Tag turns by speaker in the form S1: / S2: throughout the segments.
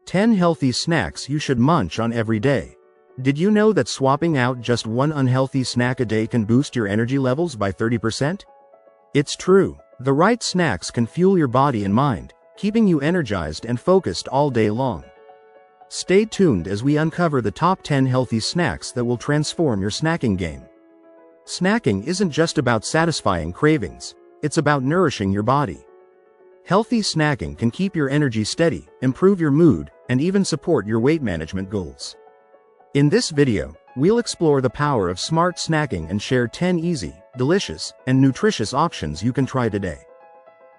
S1: 10 healthy snacks you should munch on every day. Did you know that swapping out just one unhealthy snack a day can boost your energy levels by 30%? It's true. The right snacks can fuel your body and mind, keeping you energized and focused all day long. Stay tuned as we uncover the top 10 healthy snacks that will transform your snacking game. Snacking isn't just about satisfying cravings, it's about nourishing your body. Healthy snacking can keep your energy steady, improve your mood, and even support your weight management goals. In this video, we'll explore the power of smart snacking and share 10 easy, delicious, and nutritious options you can try today.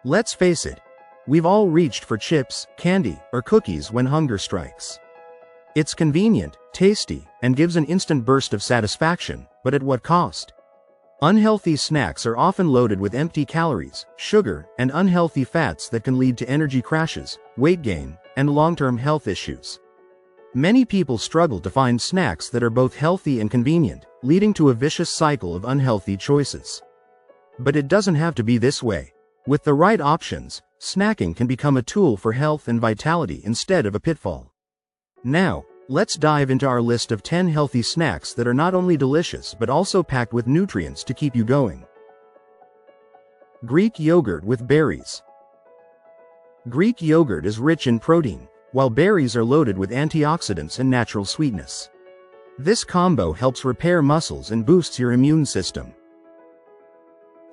S1: Let's face it, we've all reached for chips, candy, or cookies when hunger strikes. It's convenient, tasty, and gives an instant burst of satisfaction, but at what cost? Unhealthy snacks are often loaded with empty calories, sugar, and unhealthy fats that can lead to energy crashes, weight gain, and long-term health issues. Many people struggle to find snacks that are both healthy and convenient, leading to a vicious cycle of unhealthy choices. But it doesn't have to be this way. With the right options, snacking can become a tool for health and vitality instead of a pitfall. Now, let's dive into our list of 10 healthy snacks that are not only delicious but also packed with nutrients to keep you going. Greek yogurt with berries. Greek yogurt is rich in protein, while berries are loaded with antioxidants and natural sweetness. This combo helps repair muscles and boosts your immune system.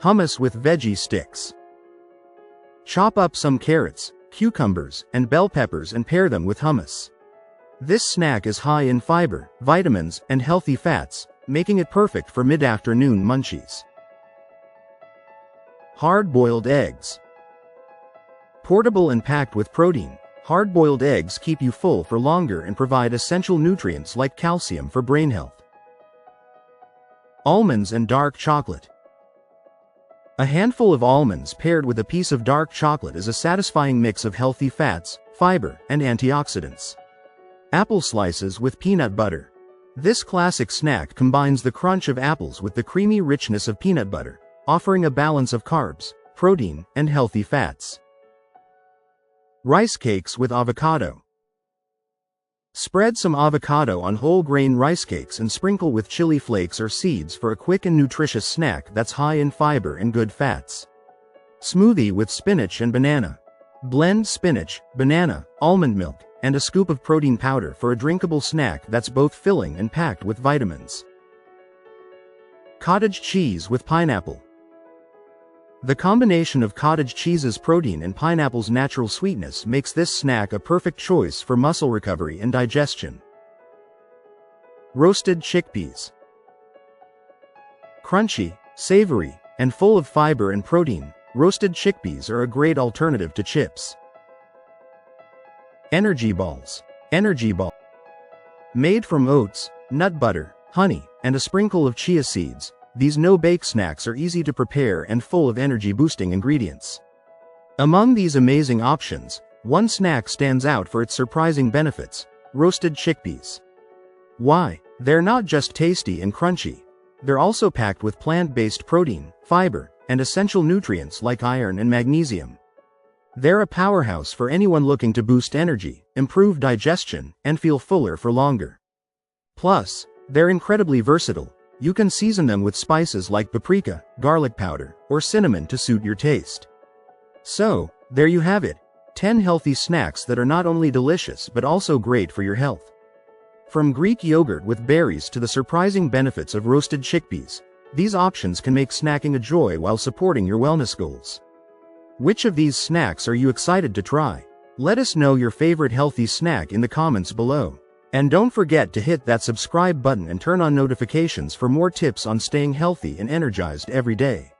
S1: Hummus with veggie sticks. Chop up some carrots, cucumbers, and bell peppers and pair them with hummus. This snack is high in fiber, vitamins, and healthy fats, making it perfect for mid-afternoon munchies. Hard-boiled eggs. Portable and packed with protein, hard-boiled eggs keep you full for longer and provide essential nutrients like calcium for brain health. Almonds and dark chocolate. A handful of almonds paired with a piece of dark chocolate is a satisfying mix of healthy fats, fiber, and antioxidants. Apple slices with peanut butter. This classic snack combines the crunch of apples with the creamy richness of peanut butter, offering a balance of carbs, protein, and healthy fats. Rice cakes with avocado. Spread some avocado on whole grain rice cakes and sprinkle with chili flakes or seeds for a quick and nutritious snack that's high in fiber and good fats. Smoothie with spinach and banana. Blend spinach, banana, almond milk, and a scoop of protein powder for a drinkable snack that's both filling and packed with vitamins. Cottage cheese with pineapple. The combination of cottage cheese's protein and pineapple's natural sweetness makes this snack a perfect choice for muscle recovery and digestion. Roasted chickpeas. Crunchy, savory, and full of fiber and protein, roasted chickpeas are a great alternative to chips. Energy balls. Energy ball. Made from oats, nut butter, honey, and a sprinkle of chia seeds, these no-bake snacks are easy to prepare and full of energy-boosting ingredients. Among these amazing options, one snack stands out for its surprising benefits: roasted chickpeas. Why? They're not just tasty and crunchy. They're also packed with plant-based protein, fiber, and essential nutrients like iron and magnesium. They're a powerhouse for anyone looking to boost energy, improve digestion, and feel fuller for longer. Plus, they're incredibly versatile. You can season them with spices like paprika, garlic powder, or cinnamon to suit your taste. So, there you have it, 10 healthy snacks that are not only delicious but also great for your health. From Greek yogurt with berries to the surprising benefits of roasted chickpeas, these options can make snacking a joy while supporting your wellness goals. Which of these snacks are you excited to try? Let us know your favorite healthy snack in the comments below. And don't forget to hit that subscribe button and turn on notifications for more tips on staying healthy and energized every day.